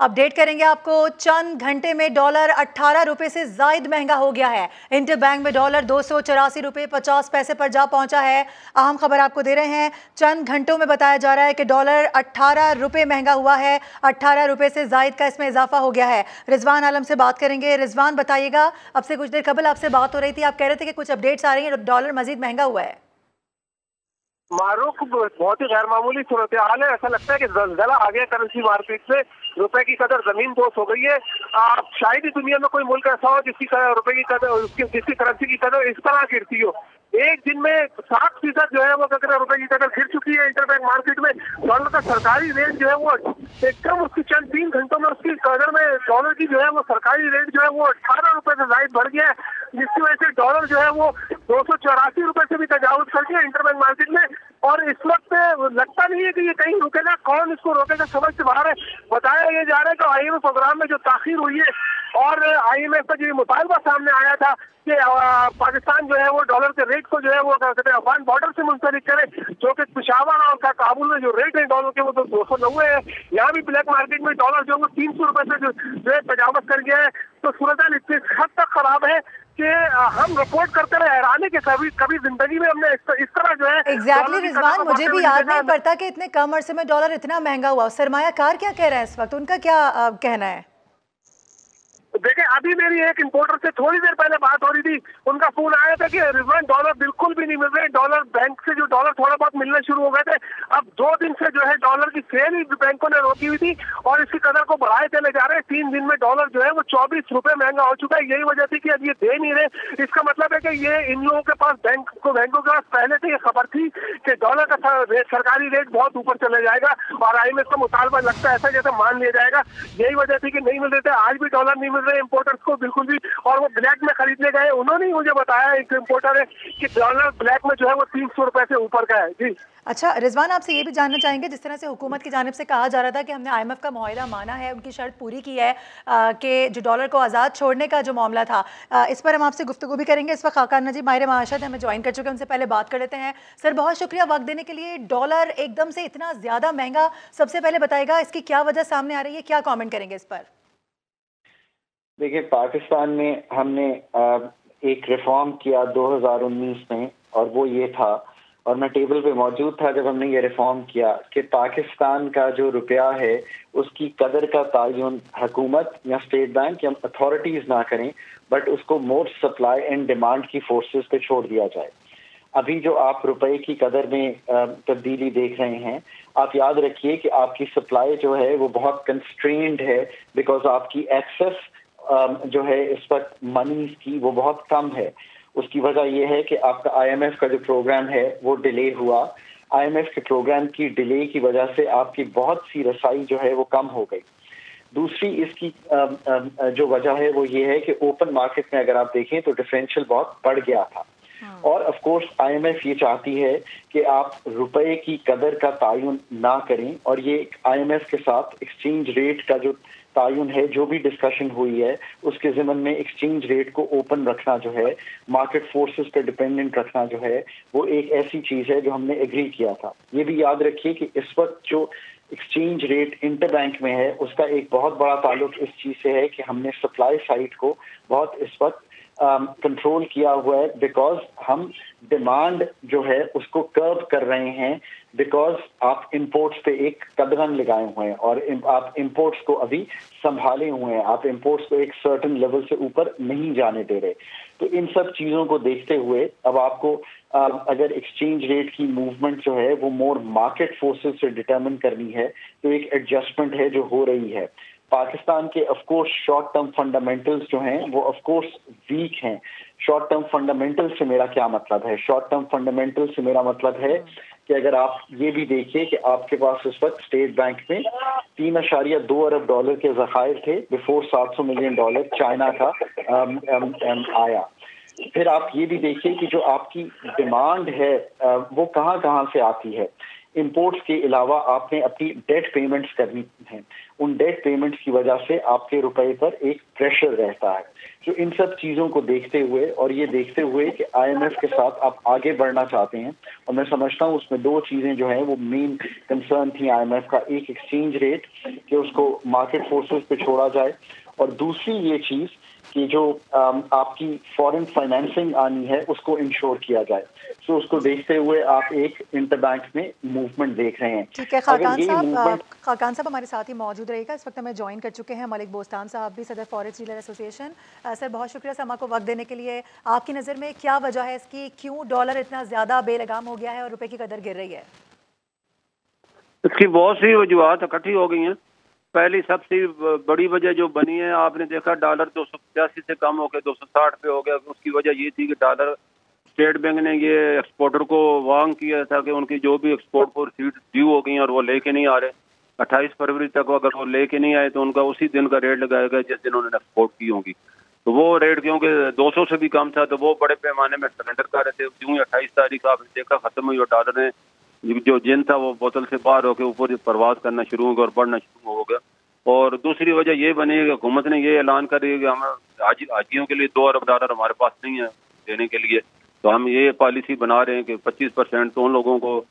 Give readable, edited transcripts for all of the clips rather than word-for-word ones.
Update करेंगे आपको। चंद घंटे में डॉलर 18 रुपए से जायद महंगा हो गया है। इंटर बैंक में डॉलर 284 रुपए 50 पैसे पर जा पहुंचा है। अहम खबर आपको दे रहे हैं, चंद घंटों में बताया जा रहा है कि डॉलर 18 रुपए महंगा हुआ है। 18 रुपए से जायद का इसमें इजाफा हो गया है। रिजवान आलम से बात करेंगे। रिजवान बताइएगा, अब से कुछ देर कबल आपसे बात हो रही थी, आप कह रहे थे कि कुछ अपडेट्स आ रही हैं, डॉलर मजीद महंगा हुआ है। मारूफ बहुत ही गैर मामूली सूरत हाल है। ऐसा लगता है कि जलजला आ गया करेंसी मार्केट में, रुपए की कदर जमीन दोस्त हो गई है। शायद ही दुनिया में कोई मुल्क ऐसा हो जिसकी रुपए की कदर, जिसकी करेंसी की कदर इस तरह गिरती हो। एक दिन में 7% जो है वो रुपए की कदर गिर चुकी है इंटरबैंक मार्केट में। डॉलर का सरकारी रेट जो है वो एकदम उसकी चंद 3 घंटों में उसकी कदर में डॉलर की जो है वो सरकारी रेट जो है वो 18 रुपए से जायद बढ़ गया है, जिसकी वजह से डॉलर जो है वो 284 रुपए से भी तजावुज कर दिया इंटरबैंक मार्केट में। और इस वक्त लगता नहीं है कि ये कहीं रुकेगा। कौन इसको रोकेगा समझ से बाहर है। बताया ये जा रहा है कि IMF प्रोग्राम में जो ताखीर हुई है और IMF का जो मुतालबा सामने आया था कि पाकिस्तान जो है वो डॉलर के रेट को जो है वो कहते हैं अफगान बॉर्डर से मुंसलिक करे, जो कि पेशावर और काबुल में जो रेट है डॉलर के वो तो 290 है। यहाँ भी ब्लैक मार्केट में डॉलर जो है वो 300 रुपए से जो है तजावज कर गया है। तो सूरत इतनी हद तक खराब है कि हम रिपोर्ट करते रहे हैरानी के कभी जिंदगी में हमने इस तरह जो है एग्जैक्टली रिजवान, मुझे भी याद नहीं पड़ता कि इतने कम अरसे में डॉलर इतना महंगा हुआ। सरमायाकार क्या कह रहे हैं इस वक्त, उनका क्या कहना है? देखें, अभी मेरी एक इंपोर्टर से थोड़ी देर पहले बात हो रही थी, उनका फोन आया था कि रिजवान डॉलर बिल्कुल भी नहीं मिल रहे। डॉलर बैंक से जो डॉलर थोड़ा बहुत मिलने शुरू हो गए थे, अब 2 दिन से जो है डॉलर की सेल ही बैंकों ने रोकी हुई थी और इसकी कदर को बढ़ाए चले जा रहे हैं। 3 दिन में डॉलर जो है वो 24 रुपए महंगा हो चुका है। यही वजह थी कि अब ये दे नहीं रहे। इसका मतलब है कि ये इन लोगों के पास बैंकों के पास पहले से ये खबर थी कि डॉलर का सरकारी रेट बहुत ऊपर चले जाएगा और IMF का मुतालबा लगता है ऐसा जैसे मान लिया जाएगा। यही वजह थी कि नहीं मिल रहे थे। आज भी डॉलर नहीं मिल रहे इंपोर्टर्स को बिल्कुल भी, और वो ब्लैक में खरीदने गए। उन्होंने ही मुझे बताया, एक इंपोर्टर है, कि डॉलर ब्लैक में जो है वो 300 रुपए से ऊपर का है। जी अच्छा रिजवान, आपसे ये भी जानना चाहेंगे, जिस तरह से हुकूमत की जानिब से कहा जा रहा था कि हमने IMF का मुआहिदा माना है, उनकी शर्त पूरी की है कि जो डॉलर को आज़ाद छोड़ने का जो मामला था, इस पर हम आपसे गुफ्तगू भी करेंगे। इस वक्त खाकान नजीब माहिर माशत हमें ज्वाइन कर चुके हैं, उनसे पहले बात कर लेते हैं। सर बहुत शुक्रिया वक्त देने के लिए। डॉलर एकदम से इतना ज़्यादा महंगा, सबसे पहले बताइएगा इसकी क्या वजह सामने आ रही है, क्या कॉमेंट करेंगे इस पर? देखिए, पाकिस्तान में हमने एक रिफॉर्म किया 2019 में, और वो ये था, और मैं टेबल पे मौजूद था जब हमने ये रिफॉर्म किया, कि पाकिस्तान का जो रुपया है उसकी कदर का तायुन हुकूमत या स्टेट बैंक या अथॉरिटीज़ ना करें, बट उसको मोर सप्लाई एंड डिमांड की फोर्सेस पे छोड़ दिया जाए। अभी जो आप रुपए की कदर में तब्दीली देख रहे हैं, आप याद रखिए कि आपकी सप्लाई जो है वो बहुत कंस्ट्रेंड है, बिकॉज आपकी एक्सेस जो है इस वक्त मनी की वो बहुत कम है। उसकी वजह यह है कि आपका IMF का जो प्रोग्राम है वो डिले हुआ। IMF के प्रोग्राम की डिले की वजह से आपकी बहुत सी रसाई जो है वो कम हो गई। दूसरी इसकी जो वजह है वो ये है कि ओपन मार्केट में अगर आप देखें तो डिफरेंशियल बहुत बढ़ गया था। और ऑफ कोर्स IMF ये चाहती है कि आप रुपए की कदर का तायुन ना करें, और ये IMF के साथ एक्सचेंज रेट का जो तायुन है, जो भी डिस्कशन हुई है उसके ज़िमन में एक्सचेंज रेट को ओपन रखना जो है, मार्केट फोर्सेस पे डिपेंडेंट रखना जो है, वो एक ऐसी चीज़ है जो हमने एग्री किया था। ये भी याद रखिए कि इस वक्त जो एक्सचेंज रेट इंटर बैंक में है उसका एक बहुत बड़ा ताल्लुक इस चीज़ से है कि हमने सप्लाई साइड को बहुत इस वक्त कंट्रोल किया हुआ है, बिकॉज हम डिमांड जो है उसको कर्व कर रहे हैं, बिकॉज आप इंपोर्ट्स पे एक कदरन लगाए हुए हैं और आप इंपोर्ट्स को अभी संभाले हुए हैं। आप इंपोर्ट्स को एक सर्टेन लेवल से ऊपर नहीं जाने दे रहे। तो इन सब चीज़ों को देखते हुए अब आपको अगर एक्सचेंज रेट की मूवमेंट जो है वो मोर मार्केट फोर्सेस से डिटरमिन करनी है, तो एक एडजस्टमेंट है जो हो रही है। पाकिस्तान के of course short term fundamentals जो हैं वो ऑफ कोर्स वीक हैं। शॉर्ट टर्म फंडामेंटल से मेरा क्या मतलब है? शॉर्ट टर्म फंडामेंटल से मेरा मतलब है कि अगर आप ये भी देखिए कि आपके पास इस वक्त स्टेट बैंक में 3.2 अरब डॉलर के ज़खायर थे बिफोर $700 मिलियन चाइना का आया। फिर आप ये भी देखिए कि जो आपकी डिमांड है वो कहाँ कहाँ से आती है। امپورٹس کے علاوہ آپ نے اپنی ڈیٹ پیمنٹس کرنی ہیں. ان ڈیٹ پیمنٹس کی وجہ سے آپ کے روپے پر ایک پریشر رہتا ہے. جو ان سب چیزوں کو دیکھتے ہوئے اور یہ دیکھتے ہوئے کہ IMF کے ساتھ آپ آگے بڑھنا چاہتے ہیں, اور میں سمجھتا ہوں اس میں دو چیزیں جو ہیں وہ مین کنسرن تھیں IMF کا. ایک ایکسچینج ریٹ کہ اس کو مارکیٹ فورسز پہ چھوڑا جائے, اور دوسری یہ چیز کہ جو آپ کی فورن فائنینسنگ آنی ہے اس کو انشور کیا جائے. سو اس کو دیکھتے ہوئے آپ ایک انٹر بینک میں موومنٹ دیکھ رہے ہیں. ٹھیک ہے خاقان صاحب ہمارے ساتھ ہی موجود رہے گا. اس وقت ہمیں جوائن کر چکے ہیں ملک بوستان صاحب بھی, صدر فارکس ڈیلر ایسوسیشن. سر بہت شکریہ سما کو وقت دینے کے لیے. آپ کی نظر میں کیا وجہ ہے اس کی, کیوں ڈالر اتنا زیادہ بے لگام ہو گیا ہے اور روپے کی قدر گر رہی ہے؟ اس کی بہت سی وجوہات اکٹھی ہو گئی ہیں. پہلی سب سے بڑی وجہ جو بنی ہے, آپ نے دیکھا ڈالر 285 سے کم ہو کے 260 پہ ہو گیا. اس کی وجہ یہ تھی کہ ڈالر اسٹیٹ بینک نے یہ ایکسپورٹر کو وارن کیا تھا کہ ان کی جو بھی ایکسپورٹ کو رسیٹ ڈیو ہو گئی ہیں اور وہ لے کے نہیں آ رہے. 28 فروری تک اگر وہ لے کے نہیں آئے تو ان کا اسی دن کا ریٹ لگایا گیا جس دن انہوں نے ایکسپورٹ کی ہوں گی. تو وہ ریٹ کیونکہ 200 سے بھی کم تھا تو وہ بڑے پیمانے میں سرنڈر کر رہے تھے. یوں 28 تاریخ آپ نے دیکھا ختم ہوئی اور ڈالر نے جو جن تھا وہ بوتل سے باہر ہو کے اوپر پرواز کرنا شروع ہو گیا اور بڑھنا شروع ہو گیا. اور دوسری وجہ یہ بنی ہے کہ حکومت نے یہ اعلان کر رہی ہے کہ ہم حاجیوں کے لیے $2 ارب ہمارے پاس نہیں ہے دینے کے لیے, تو ہم یہ پالیسی بنا رہے ہیں کہ 25% تو ان لوگوں کو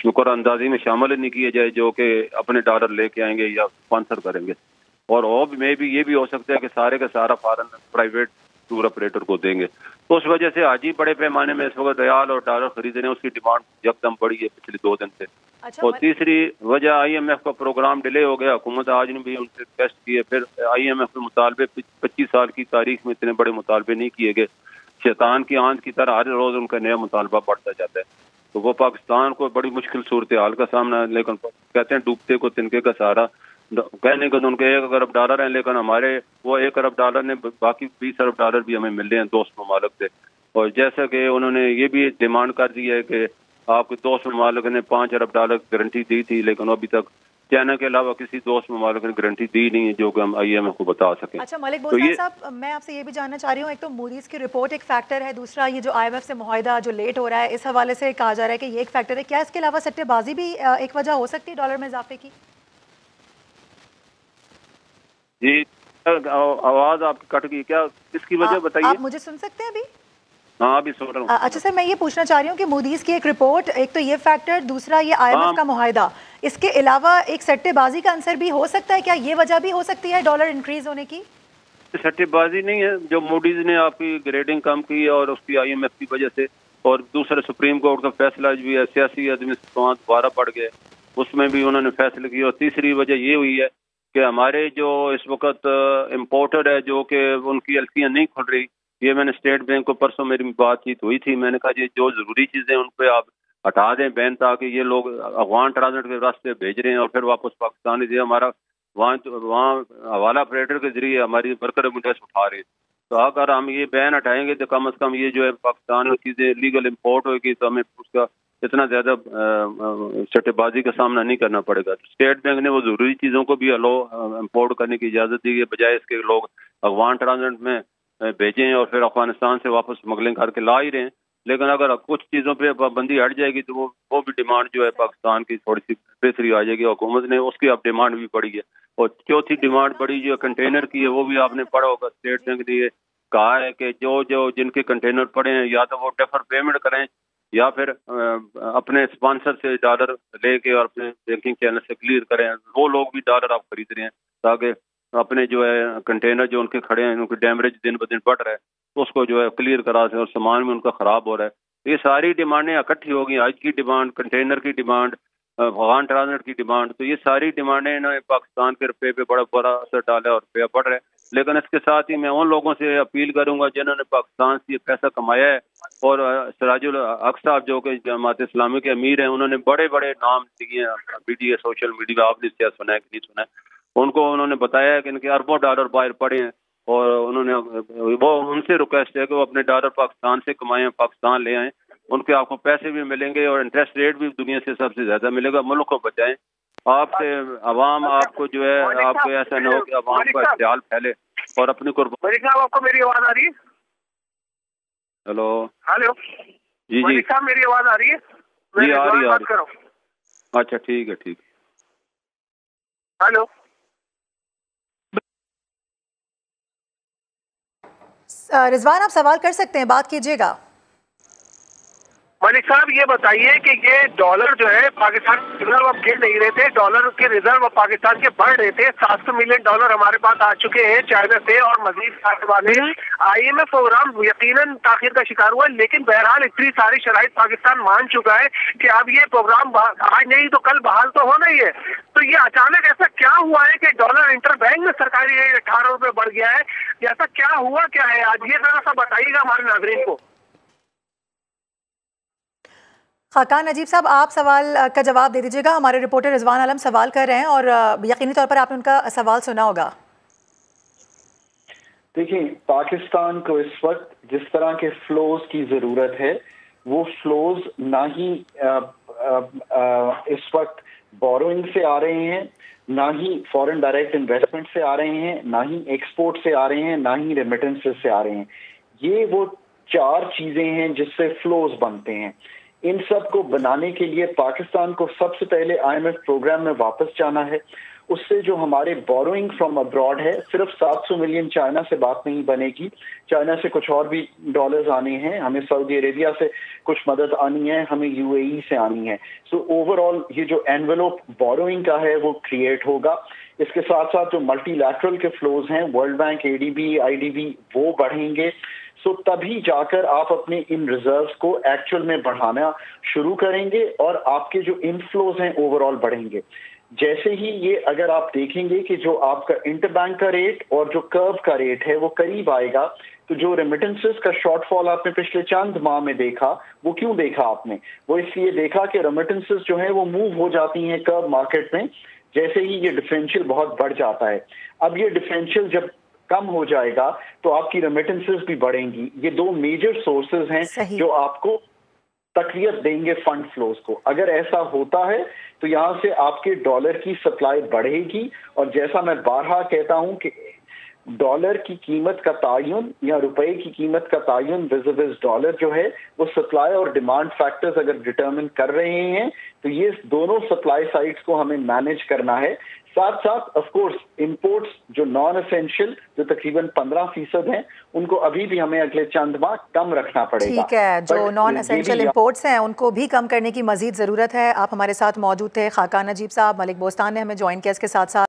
شکر اندازی میں شامل نہیں کیے جائے جو کہ اپنے ڈالر لے کے آئیں گے یا اسپانسر کریں گے. اور میں بھی یہ بھی ہو سکتا ہے کہ سارے کا سارا فارن پرائیویٹ ٹور آپریٹر کو دیں گے. تو اس وجہ سے حاجی بڑے پیمانے میں اس وقت ریال اور ڈالر خرید رہے ہیں. اس کی ڈیمانڈ یکدم بڑھی ہے پچھلے 2 دن سے. اور تیسری وجہ IMF کا پروگرام ڈیلے ہو گیا. حکومت آج نے بھی ان سے ٹیسٹ کیے. پھر IMF کے مطالبے 25 سال کی تاریخ میں اتنے بڑے مطالبے نہیں کیے گئے. شیطان کی آنچ کی طرح ہر روز ان کا نیا مطالبہ بڑھتا جاتا ہے. تو وہ پاکستان کو بڑی مشکل صورتحال کا سامنا ہے. لیکن کہتے ہیں ڈوبتے کو تنکے کا سہارا. کہنے کو ان کے $1 ارب ہیں, لیکن ہمارے وہ $1 ارب نے باقی $20 ارب بھی ہمیں مل رہے ہیں دوست ممالک سے. اور جیسا کہ انہوں نے یہ بھی ڈیمانڈ کر دی ہے کہ آپ کے دوست ممالک نے $5 ارب گارنٹی دی تھی, لیکن ابھی تک چائنا کے علاوہ کسی دوست ممالک نے گارنٹی دی نہیں ہے جو کہ ہم IMF کو بتا سکیں. اچھا ملک بوستان صاحب, میں آپ سے یہ بھی جاننا چاہ رہی ہوں, ایک تو موڈیز کی رپورٹ ایک فیکٹر ہے, دوسرا یہ جو IMF سے معاہدہ جو لیٹ ہو رہا ہے اس حوالے سے کہا جا رہا ہے کہ یہ ایک فیکٹر ہے. کیا اس کے علاوہ سٹے بازی بھی ایک وجہ ہو سکتی ہے ڈالر میں اضافے کی؟ جی آواز آپ کی کٹ گئی, کیا اس کی وجہ بتائیے. آپ مجھے سن سکتے ہیں ابھی؟ ہاں ابھی سن رہا ہوں. اچھا سر, میں یہ پوچھنا چاہ رہی ہوں کہ موڈیز کی ایک رپورٹ, ایک تو یہ فیکٹر, دوسرا یہ IMF کا معاہدہ, اس کے علاوہ ایک سٹے بازی کا عنصر بھی ہو سکتا ہے. کیا یہ وجہ بھی ہو سکتی ہے ڈالر انکریز ہونے کی؟ سٹے بازی نہیں ہے, جو موڈیز نے آپ کی گریڈنگ کم کی اور اس کی IMF کی وجہ سے, اور دوسرے سپریم کورٹ کا فیصلہ جو ہے سیاسی آدمی دوبارہ بڑھ گئے, اس میں بھی انہوں نے فیصلہ کیا. اور تیسری وجہ یہ ہوئی ہے کہ ہمارے جو اس وقت امپورٹر ہے جو کہ ان کی الفیاں نہیں کھل رہی. یہ میں نے اسٹیٹ بینک کو پرسوں میری بات چیت ہوئی تھی, میں نے کہا جی جو ضروری چیزیں ان پہ آپ ہٹا دیں بین, تاکہ یہ لوگ افغان ٹرانزٹ کے راستے بھیج رہے ہیں اور پھر واپس پاکستان دے ہمارا وہاں حوالہ آپریٹر کے ذریعے ہماری برقرار منڈیس اٹھا رہے ہیں. تو اگر ہم یہ بین ہٹائیں گے تو کم از کم یہ جو ہے پاکستان میں چیزیں لیگل امپورٹ ہوگی تو ہمیں اس کا اتنا زیادہ سٹے بازی کا سامنا نہیں کرنا پڑے گا. اسٹیٹ بینک نے وہ ضروری چیزوں کو بھی امپورٹ کرنے کی اجازت دی ہے, بجائے اس کے لوگ افغان ٹرانزٹ میں بھیجیں اور پھر افغانستان سے واپس اسمگلنگ کر کے لا ہی رہے ہیں. لیکن اگر کچھ چیزوں پہ پابندی ہٹ جائے گی تو وہ بھی ڈیمانڈ جو ہے پاکستان کی تھوڑی سی بہتری آ جائے گی. حکومت نے اس کی اب ڈیمانڈ بھی بڑھی ہے. اور چوتھی ڈیمانڈ بڑی جو کنٹینر کی ہے وہ بھی آپ نے پڑھا ہوگا. اسٹیٹ بینک نے یہ کہا ہے کہ جو جن کے کنٹینر پڑے ہیں یا تو وہ ڈیفر پیمنٹ کریں یا پھر اپنے اسپانسر سے ڈالر لے کے اور اپنے بینکنگ چینل سے کلیئر کریں. وہ لوگ بھی ڈالر آپ خرید رہے ہیں تاکہ اپنے جو ہے کنٹینر جو ان کے کھڑے ہیں ان کی ڈیمیج دن بدن بڑھ رہا ہے تو اس کو جو ہے کلیئر کرا سکیں, اور سامان میں ان کا خراب ہو رہا ہے. یہ ساری ڈیمانڈیں اکٹھی ہو گئی, آج کی ڈیمانڈ, کنٹینر کی ڈیمانڈ, افغان ٹرانزٹ کی ڈیمانڈ. تو یہ ساری ڈیمانڈیں انہوں نے پاکستان کے روپے پہ بڑا اثر ڈالا اور روپیہ بڑھ رہا ہے. لیکن اس کے ساتھ ہی میں ان لوگوں سے اپیل کروں گا جنہوں نے پاکستان سے یہ پیسہ کمایا ہے, اور سراج الحق صاحب جو کہ جماعت اسلامی کے امیر ہیں, انہوں نے بڑے بڑے نام دیے ہیں میڈیا, سوشل میڈیا, آپ نے کیا سنا ہے کہ نہیں سنا ہے. ان کو انہوں نے بتایا ہے کہ ان کے اربوں ڈالر باہر پڑے ہیں, اور انہوں نے وہ ان سے ریکویسٹ ہے کہ وہ اپنے ڈالر پاکستان سے کمائیں, پاکستان لے آئیں. ان کے آپ کو پیسے بھی ملیں گے اور انٹرسٹ ریٹ بھی دنیا سے سب سے زیادہ ملے گا. ملک کو بچائیں. آپ سے عوام آپ کو جو ہے آپ کو ایسا نہ ہو کہ عوام کا اختیال پھیلے اور اپنی قربانی. ملک صاحب آپ کو میری آواز آ رہی ہے؟ ہیلو ہیلو جی ملک صاحب میری آواز آ رہی ہے؟ जी आ रही बात करो। अच्छा ठीक है ठीक। हेलो रिजवान, आप सवाल कर सकते हैं, बात कीजिएगा। मलिक साहब ये बताइए कि ये डॉलर जो है पाकिस्तान के रिजर्व अब गिर नहीं रहे थे, डॉलर के रिजर्व पाकिस्तान के बढ़ रहे थे। 700 मिलियन डॉलर हमारे पास आ चुके हैं चाइना से और मजीद आने वाले। IMF प्रोग्राम यकीनन ताखीर का शिकार हुआ है, लेकिन बहरहाल इतनी सारी शराइत पाकिस्तान मान चुका है कि अब ये प्रोग्राम आज नहीं तो कल बहाल तो होना ही है। तो ये अचानक ऐसा क्या हुआ है कि डॉलर इंटर बैंक में सरकारी रेट 18 रुपए बढ़ गया है? ऐसा क्या हुआ क्या है आज, ये जरा सा बताइएगा हमारे नाज़रीन को। खाकान नजीब साहब, आप सवाल का जवाब दे दीजिएगा। हमारे रिपोर्टर रिजवान आलम सवाल कर रहे हैं और यकीनी तौर पर आपने उनका सवाल सुना होगा। देखिए, पाकिस्तान को इस वक्त जिस तरह के फ्लोज की जरूरत है वो फ्लोज ना ही इस वक्त बोरोइंग से आ रहे हैं, ना ही फॉरेन डायरेक्ट इन्वेस्टमेंट से आ रहे हैं, ना ही एक्सपोर्ट से आ रहे हैं, ना ही रेमिटेंसेस से आ रहे हैं। ये वो 4 चीजें हैं जिससे फ्लोज बनते हैं। इन सब को बनाने के लिए पाकिस्तान को सबसे पहले IMF प्रोग्राम में वापस जाना है। उससे जो हमारे बोरोइंग फ्रॉम अब्रॉड है, सिर्फ 700 मिलियन चाइना से बात नहीं बनेगी। चाइना से कुछ और भी डॉलर्स आने हैं, हमें सऊदी अरेबिया से कुछ मदद आनी है, हमें UAE से आनी है। सो ओवरऑल ये जो एनवेलोप बोरोइंग का है वो क्रिएट होगा। इसके साथ साथ जो मल्टीलैटरल के फ्लोज हैं, वर्ल्ड बैंक, ADB, IDB, वो बढ़ेंगे। सो तभी जाकर आप अपने इन रिजर्व्स को एक्चुअल में बढ़ाना शुरू करेंगे और आपके जो इनफ्लोज हैं ओवरऑल बढ़ेंगे। जैसे ही ये अगर आप देखेंगे कि जो आपका इंटरबैंक का रेट और जो कर्व का रेट है वो करीब आएगा, तो जो रेमिटेंसेस का शॉर्टफॉल आपने पिछले चंद माह में देखा, वो क्यों देखा आपने? वो इसलिए देखा कि रेमिटेंसेस जो है वो मूव हो जाती हैं कर्व मार्केट में, जैसे ही ये डिफरेंशियल बहुत बढ़ जाता है। अब ये डिफरेंशियल जब कम हो जाएगा तो आपकी रेमिटेंसेस भी बढ़ेंगी। ये 2 मेजर सोर्सेज हैं जो आपको तकवीत देंगे फंड फ्लोज को। अगर ऐसा होता है तो यहाँ से आपके डॉलर की सप्लाई बढ़ेगी, और जैसा मैं बारहा कहता हूं कि डॉलर की कीमत का तायुन या रुपए की कीमत का तायुन विज़ डॉलर जो है वो सप्लाई और डिमांड फैक्टर्स अगर डिटरमिन कर रहे हैं तो ये दोनों सप्लाई साइड्स को हमें मैनेज करना है। साथ साथ ऑफ कोर्स इंपोर्ट्स जो नॉन एसेंशियल जो तकरीबन 15% हैं, उनको अभी भी हमें अगले चंद माह कम रखना पड़ेगा। ठीक है, जो नॉन एसेंशियल इंपोर्ट्स हैं उनको भी कम करने की मजीद ज़रूरत है। आप हमारे साथ मौजूद थे खाकान नजीब साहब। मलिक बोस्तान ने हमें ज्वाइन किया। इसके साथ साथ